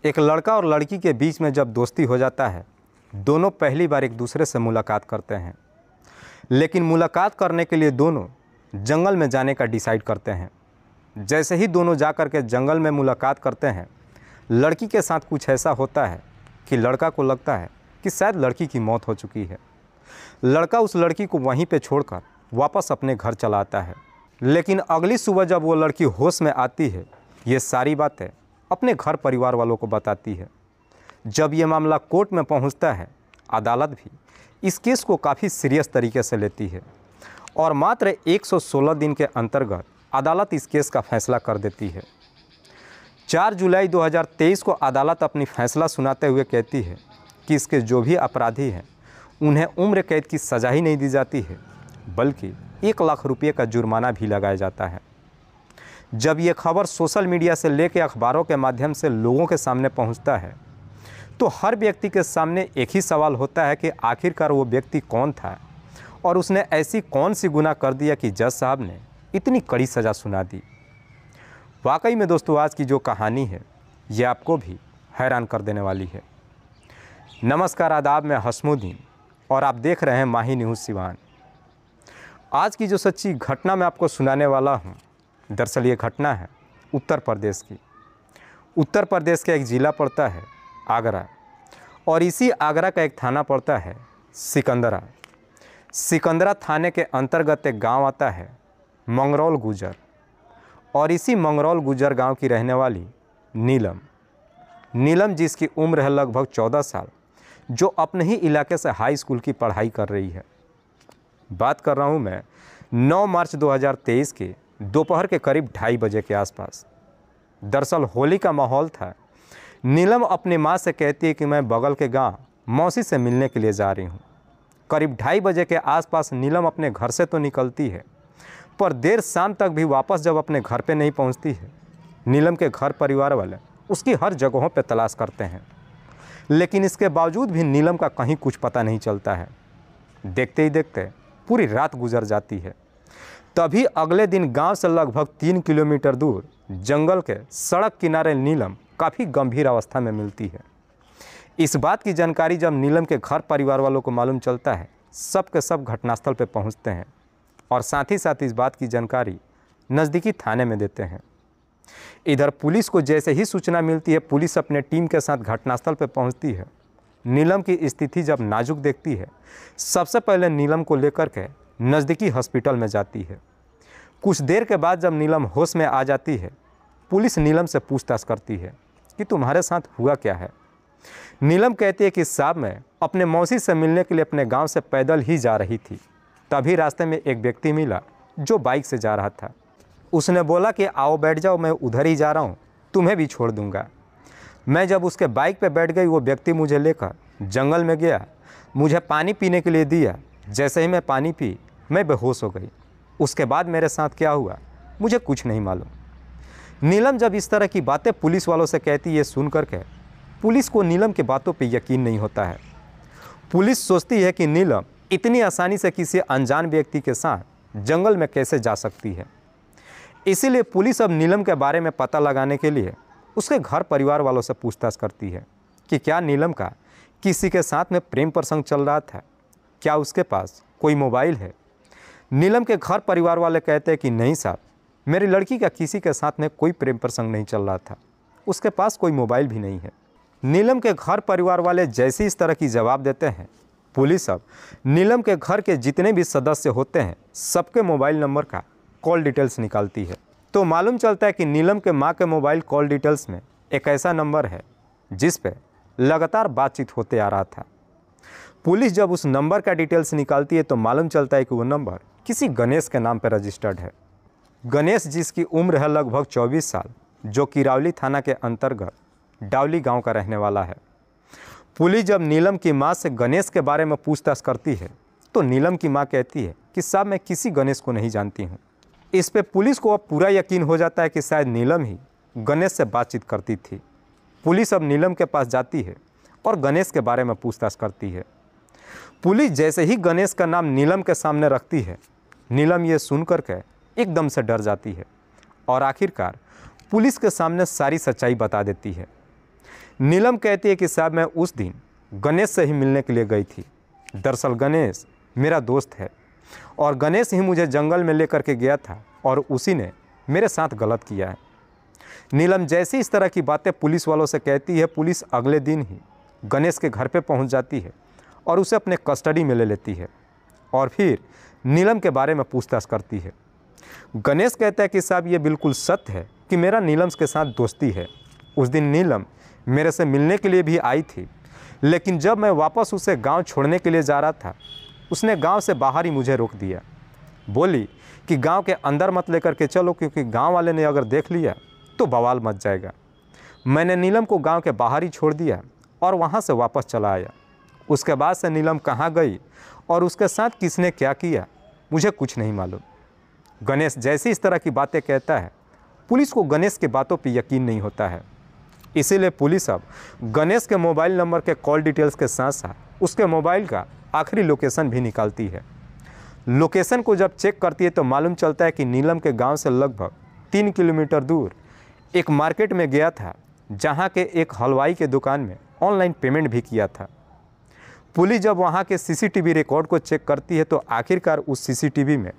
एक लड़का और लड़की के बीच में जब दोस्ती हो जाता है, दोनों पहली बार एक दूसरे से मुलाकात करते हैं। लेकिन मुलाकात करने के लिए दोनों जंगल में जाने का डिसाइड करते हैं। जैसे ही दोनों जा कर के जंगल में मुलाकात करते हैं, लड़की के साथ कुछ ऐसा होता है कि लड़का को लगता है कि शायद लड़की की मौत हो चुकी है। लड़का उस लड़की को वहीं पे छोड़कर वापस अपने घर चला आता है। लेकिन अगली सुबह जब वो लड़की होश में आती है, ये सारी बातें अपने घर परिवार वालों को बताती है। जब ये मामला कोर्ट में पहुंचता है, अदालत भी इस केस को काफ़ी सीरियस तरीके से लेती है और मात्र 116 दिन के अंतर्गत अदालत इस केस का फैसला कर देती है। 4 जुलाई 2023 को अदालत अपनी फैसला सुनाते हुए कहती है कि इसके जो भी अपराधी हैं उन्हें उम्र कैद की सज़ा ही नहीं दी जाती है, बल्कि 1 लाख रुपये का जुर्माना भी लगाया जाता है। जब ये खबर सोशल मीडिया से लेकर अखबारों के माध्यम से लोगों के सामने पहुंचता है, तो हर व्यक्ति के सामने एक ही सवाल होता है कि आखिरकार वो व्यक्ति कौन था और उसने ऐसी कौन सी गुनाह कर दिया कि जज साहब ने इतनी कड़ी सज़ा सुना दी। वाकई में दोस्तों, आज की जो कहानी है ये आपको भी हैरान कर देने वाली है। नमस्कार, आदाब, मैं हसमुद्दीन और आप देख रहे हैं माही न्यूज़ सिवान। आज की जो सच्ची घटना मैं आपको सुनाने वाला हूँ, दरअसल ये घटना है उत्तर प्रदेश की। उत्तर प्रदेश का एक ज़िला पड़ता है आगरा और इसी आगरा का एक थाना पड़ता है सिकंदरा। सिकंदरा थाने के अंतर्गत एक गांव आता है मंगरौल गुजर और इसी मंगरौल गुजर गांव की रहने वाली नीलम जिसकी उम्र है लगभग 14 साल, जो अपने ही इलाके से हाई स्कूल की पढ़ाई कर रही है। बात कर रहा हूँ मैं 9 मार्च 2023 के दोपहर के करीब 2:30 बजे के आसपास। दरअसल होली का माहौल था। नीलम अपनी माँ से कहती है कि मैं बगल के गांव मौसी से मिलने के लिए जा रही हूँ। करीब 2:30 बजे के आसपास नीलम अपने घर से तो निकलती है, पर देर शाम तक भी वापस जब अपने घर पे नहीं पहुँचती है, नीलम के घर परिवार वाले उसकी हर जगहों पे तलाश करते हैं, लेकिन इसके बावजूद भी नीलम का कहीं कुछ पता नहीं चलता है। देखते ही देखते पूरी रात गुजर जाती है। तभी अगले दिन गांव से लगभग 3 किलोमीटर दूर जंगल के सड़क किनारे नीलम काफ़ी गंभीर अवस्था में मिलती है। इस बात की जानकारी जब नीलम के घर परिवार वालों को मालूम चलता है, सब के सब घटनास्थल पर पहुंचते हैं और साथ ही साथ इस बात की जानकारी नज़दीकी थाने में देते हैं। इधर पुलिस को जैसे ही सूचना मिलती है, पुलिस अपने टीम के साथ घटनास्थल पर पहुंचती है। नीलम की स्थिति जब नाजुक देखती है, सबसे पहले नीलम को लेकर के नज़दीकी हॉस्पिटल में जाती है। कुछ देर के बाद जब नीलम होश में आ जाती है, पुलिस नीलम से पूछताछ करती है कि तुम्हारे साथ हुआ क्या है। नीलम कहती है कि साहब, मैं अपने मौसी से मिलने के लिए अपने गांव से पैदल ही जा रही थी। तभी रास्ते में एक व्यक्ति मिला जो बाइक से जा रहा था। उसने बोला कि आओ बैठ जाओ, मैं उधर ही जा रहा हूँ, तुम्हें भी छोड़ दूँगा। मैं जब उसके बाइक पे बैठ गई, वो व्यक्ति मुझे लेकर जंगल में गया, मुझे पानी पीने के लिए दिया। जैसे ही मैं पानी पी, मैं बेहोश हो गई। उसके बाद मेरे साथ क्या हुआ मुझे कुछ नहीं मालूम। नीलम जब इस तरह की बातें पुलिस वालों से कहती है, सुन करके पुलिस को नीलम की बातों पे यकीन नहीं होता है। पुलिस सोचती है कि नीलम इतनी आसानी से किसी अनजान व्यक्ति के साथ जंगल में कैसे जा सकती है। इसीलिए पुलिस अब नीलम के बारे में पता लगाने के लिए उसके घर परिवार वालों से पूछताछ करती है कि क्या नीलम का किसी के साथ में प्रेम प्रसंग चल रहा था, क्या उसके पास कोई मोबाइल है। नीलम के घर परिवार वाले कहते हैं कि नहीं साहब, मेरी लड़की का किसी के साथ में कोई प्रेम प्रसंग नहीं चल रहा था, उसके पास कोई मोबाइल भी नहीं है। नीलम के घर परिवार वाले जैसे इस तरह की जवाब देते हैं, पुलिस अब नीलम के घर के जितने भी सदस्य होते हैं सबके मोबाइल नंबर का कॉल डिटेल्स निकालती है। तो मालूम चलता है कि नीलम के मां के मोबाइल कॉल डिटेल्स में एक ऐसा नंबर है जिस पे लगातार बातचीत होते आ रहा था। पुलिस जब उस नंबर का डिटेल्स निकालती है तो मालूम चलता है कि वो नंबर किसी गणेश के नाम पर रजिस्टर्ड है। गणेश जिसकी उम्र है लगभग 24 साल, जो किरावली थाना के अंतर्गत डावली गाँव का रहने वाला है। पुलिस जब नीलम की माँ से गणेश के बारे में पूछताछ करती है तो नीलम की माँ कहती है कि साहब, मैं किसी गणेश को नहीं जानती हूँ। इस पे पुलिस को अब पूरा यकीन हो जाता है कि शायद नीलम ही गणेश से बातचीत करती थी। पुलिस अब नीलम के पास जाती है और गणेश के बारे में पूछताछ करती है। पुलिस जैसे ही गणेश का नाम नीलम के सामने रखती है, नीलम ये सुन करके एकदम से डर जाती है और आखिरकार पुलिस के सामने सारी सच्चाई बता देती है। नीलम कहती है कि साहब मैं उस दिन गणेश से ही मिलने के लिए गई थी। दरअसल गणेश मेरा दोस्त है और गणेश ही मुझे जंगल में लेकर के गया था और उसी ने मेरे साथ गलत किया है। नीलम जैसे इस तरह की बातें पुलिस वालों से कहती है, पुलिस अगले दिन ही गणेश के घर पे पहुंच जाती है और उसे अपने कस्टडी में ले लेती है और फिर नीलम के बारे में पूछताछ करती है। गणेश कहता है कि साहब ये बिल्कुल सत्य है कि मेरा नीलम के साथ दोस्ती है। उस दिन नीलम मेरे से मिलने के लिए भी आई थी, लेकिन जब मैं वापस उसे गांव छोड़ने के लिए जा रहा था, उसने गांव से बाहर ही मुझे रोक दिया। बोली कि गांव के अंदर मत लेकर के चलो, क्योंकि गांव वाले ने अगर देख लिया तो बवाल मच जाएगा। मैंने नीलम को गांव के बाहर ही छोड़ दिया और वहां से वापस चला आया। उसके बाद से नीलम कहाँ गई और उसके साथ किसने क्या किया मुझे कुछ नहीं मालूम। गणेश जैसी इस तरह की बातें कहता है, पुलिस को गणेश की बातों पर यकीन नहीं होता है। इसीलिए पुलिस अब गणेश के मोबाइल नंबर के कॉल डिटेल्स के साथ साथ उसके मोबाइल का आखिरी लोकेशन भी निकालती है। लोकेशन को जब चेक करती है तो मालूम चलता है कि नीलम के गांव से लगभग 3 किलोमीटर दूर एक मार्केट में गया था, जहां के एक हलवाई के दुकान में ऑनलाइन पेमेंट भी किया था। पुलिस जब वहां के सीसीटीवी रिकॉर्ड को चेक करती है तो आखिरकार उस सीसीटीवी में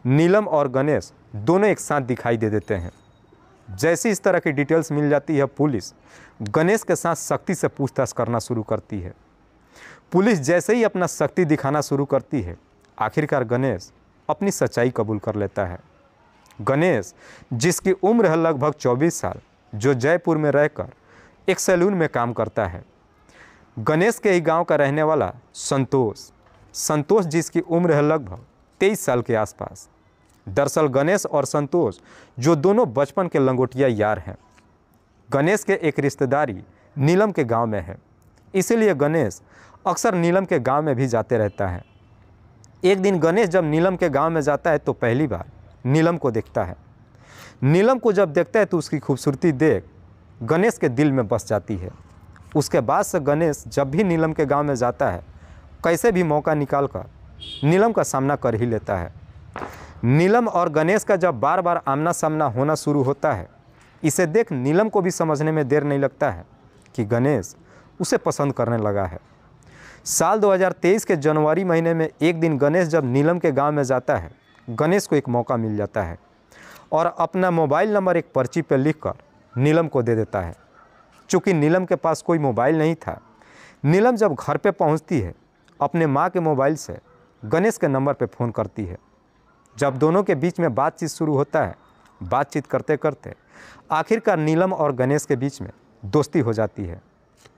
नीलम और गणेश दोनों एक साथ दिखाई दे देते हैं। जैसी इस तरह की डिटेल्स मिल जाती है, पुलिस गणेश के साथ सख्ती से पूछताछ करना शुरू करती है। पुलिस जैसे ही अपना शक्ति दिखाना शुरू करती है, आखिरकार गणेश अपनी सच्चाई कबूल कर लेता है। गणेश, जिसकी उम्र है लगभग 24 साल, जो जयपुर में रहकर एक सैलून में काम करता है। गणेश के ही गांव का रहने वाला संतोष जिसकी उम्र है लगभग 23 साल के आसपास। दरअसल गणेश और संतोष जो दोनों बचपन के लंगोटिया यार हैं। गणेश के एक रिश्तेदारी नीलम के गांव में है, इसीलिए गणेश अक्सर नीलम के गांव में भी जाते रहता है। एक दिन गणेश जब नीलम के गांव में जाता है तो पहली बार नीलम को देखता है। नीलम को जब देखता है तो उसकी खूबसूरती देख गणेश के दिल में बस जाती है। उसके बाद से गणेश जब भी नीलम के गांव में जाता है, कैसे भी मौका निकालकर नीलम का सामना कर ही लेता है। नीलम और गणेश का जब बार बार आमना सामना होना शुरू होता है, इसे देख नीलम को भी समझने में देर नहीं लगता है कि गणेश उसे पसंद करने लगा है। साल 2023 के जनवरी महीने में एक दिन गणेश जब नीलम के गांव में जाता है, गणेश को एक मौका मिल जाता है और अपना मोबाइल नंबर एक पर्ची पर लिखकर नीलम को दे देता है। चूँकि नीलम के पास कोई मोबाइल नहीं था, नीलम जब घर पे पहुंचती है, अपने माँ के मोबाइल से गणेश के नंबर पे फ़ोन करती है। जब दोनों के बीच में बातचीत शुरू होता है, बातचीत करते करते आखिरकार नीलम और गणेश के बीच में दोस्ती हो जाती है।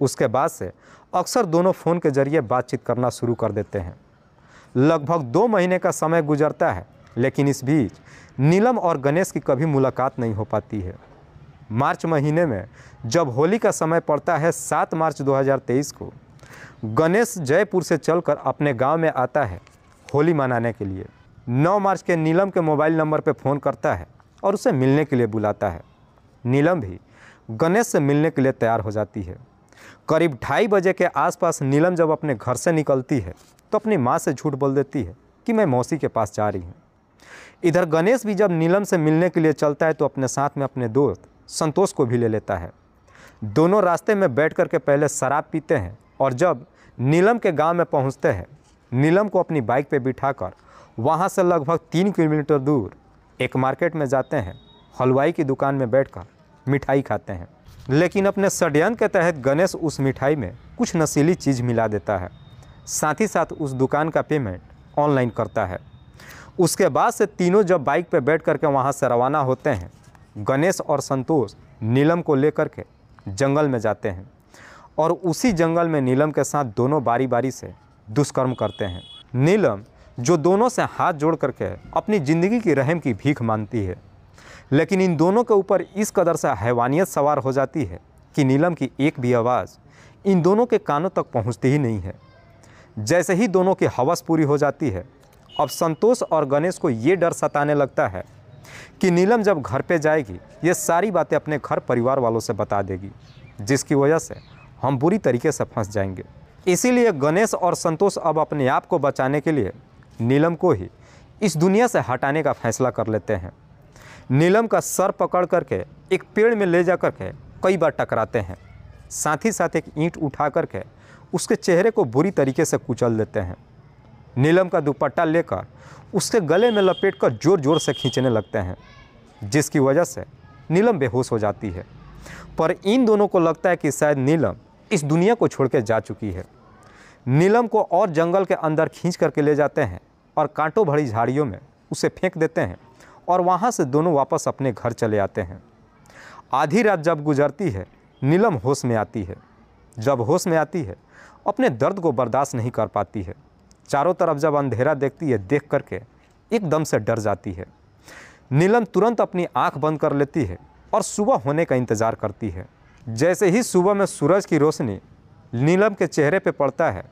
उसके बाद से अक्सर दोनों फ़ोन के ज़रिए बातचीत करना शुरू कर देते हैं। लगभग 2 महीने का समय गुजरता है, लेकिन इस बीच नीलम और गणेश की कभी मुलाकात नहीं हो पाती है। मार्च महीने में जब होली का समय पड़ता है, 7 मार्च 2023 को गणेश जयपुर से चलकर अपने गांव में आता है होली मनाने के लिए। 9 मार्च के नीलम के मोबाइल नंबर पर फ़ोन करता है और उसे मिलने के लिए बुलाता है। नीलम भी गणेश से मिलने के लिए तैयार हो जाती है। करीब 2:30 बजे के आसपास नीलम जब अपने घर से निकलती है तो अपनी माँ से झूठ बोल देती है कि मैं मौसी के पास जा रही हूँ। इधर गणेश भी जब नीलम से मिलने के लिए चलता है तो अपने साथ में अपने दोस्त संतोष को भी ले लेता है। दोनों रास्ते में बैठ कर के पहले शराब पीते हैं और जब नीलम के गांव में पहुंचते हैं, नीलम को अपनी बाइक पे बिठाकर वहां से लगभग 3 किलोमीटर दूर एक मार्केट में जाते हैं। हलवाई की दुकान में बैठकर मिठाई खाते हैं, लेकिन अपने षड्यंत्र के तहत गणेश उस मिठाई में कुछ नशीली चीज़ मिला देता है। साथ ही साथ उस दुकान का पेमेंट ऑनलाइन करता है। उसके बाद से तीनों जब बाइक पर बैठ करके वहाँ से रवाना होते हैं, गणेश और संतोष नीलम को लेकर के जंगल में जाते हैं और उसी जंगल में नीलम के साथ दोनों बारी बारी से दुष्कर्म करते हैं। नीलम जो दोनों से हाथ जोड़ करके अपनी ज़िंदगी की रहम की भीख मांगती है, लेकिन इन दोनों के ऊपर इस कदर से हैवानियत सवार हो जाती है कि नीलम की एक भी आवाज़ इन दोनों के कानों तक पहुंचती ही नहीं है। जैसे ही दोनों की हवस पूरी हो जाती है, अब संतोष और गणेश को ये डर सताने लगता है कि नीलम जब घर पे जाएगी, ये सारी बातें अपने घर परिवार वालों से बता देगी, जिसकी वजह से हम बुरी तरीके से फंस जाएंगे। इसीलिए गणेश और संतोष अब अपने आप को बचाने के लिए नीलम को ही इस दुनिया से हटाने का फैसला कर लेते हैं। नीलम का सर पकड़ करके एक पेड़ में ले जा करके कई बार टकराते हैं, साथ ही साथ एक ईंट उठा करके उसके चेहरे को बुरी तरीके से कुचल देते हैं। नीलम का दुपट्टा लेकर उसके गले में लपेटकर जोर जोर से खींचने लगते हैं, जिसकी वजह से नीलम बेहोश हो जाती है। पर इन दोनों को लगता है कि शायद नीलम इस दुनिया को छोड़ के जा चुकी है। नीलम को और जंगल के अंदर खींच करके ले जाते हैं और कांटों भरी झाड़ियों में उसे फेंक देते हैं और वहाँ से दोनों वापस अपने घर चले आते हैं। आधी रात जब गुजरती है, नीलम होश में आती है। जब होश में आती है, अपने दर्द को बर्दाश्त नहीं कर पाती है। चारों तरफ जब अंधेरा देखती है, देख करके एकदम से डर जाती है। नीलम तुरंत अपनी आंख बंद कर लेती है और सुबह होने का इंतज़ार करती है। जैसे ही सुबह में सूरज की रोशनी नीलम के चेहरे पे पड़ता है,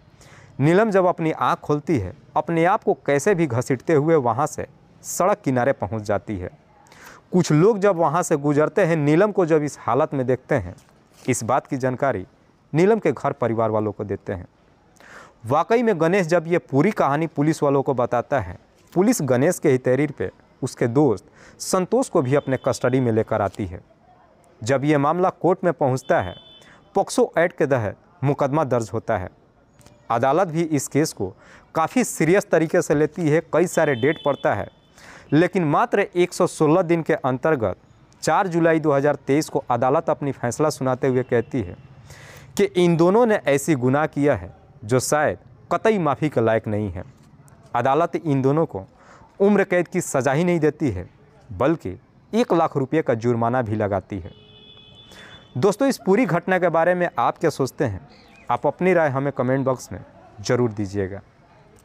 नीलम जब अपनी आंख खोलती है, अपने आप को कैसे भी घसीटते हुए वहाँ से सड़क किनारे पहुँच जाती है। कुछ लोग जब वहाँ से गुजरते हैं, नीलम को जब इस हालत में देखते हैं, इस बात की जानकारी नीलम के घर परिवार वालों को देते हैं। वाकई में गणेश जब ये पूरी कहानी पुलिस वालों को बताता है, पुलिस गणेश के ही तहरीर पे उसके दोस्त संतोष को भी अपने कस्टडी में लेकर आती है। जब ये मामला कोर्ट में पहुंचता है, पॉक्सो एक्ट के तहत मुकदमा दर्ज होता है। अदालत भी इस केस को काफ़ी सीरियस तरीके से लेती है, कई सारे डेट पड़ता है, लेकिन मात्र 116 दिन के अंतर्गत 4 जुलाई 2023 को अदालत अपनी फैसला सुनाते हुए कहती है कि इन दोनों ने ऐसी गुनाह किया है जो शायद कतई माफ़ी के लायक नहीं है। अदालत इन दोनों को उम्र कैद की सज़ा ही नहीं देती है, बल्कि 1 लाख रुपये का जुर्माना भी लगाती है। दोस्तों, इस पूरी घटना के बारे में आप क्या सोचते हैं? आप अपनी राय हमें कमेंट बॉक्स में ज़रूर दीजिएगा।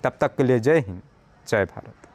तब तक के लिए जय हिंद, जय भारत।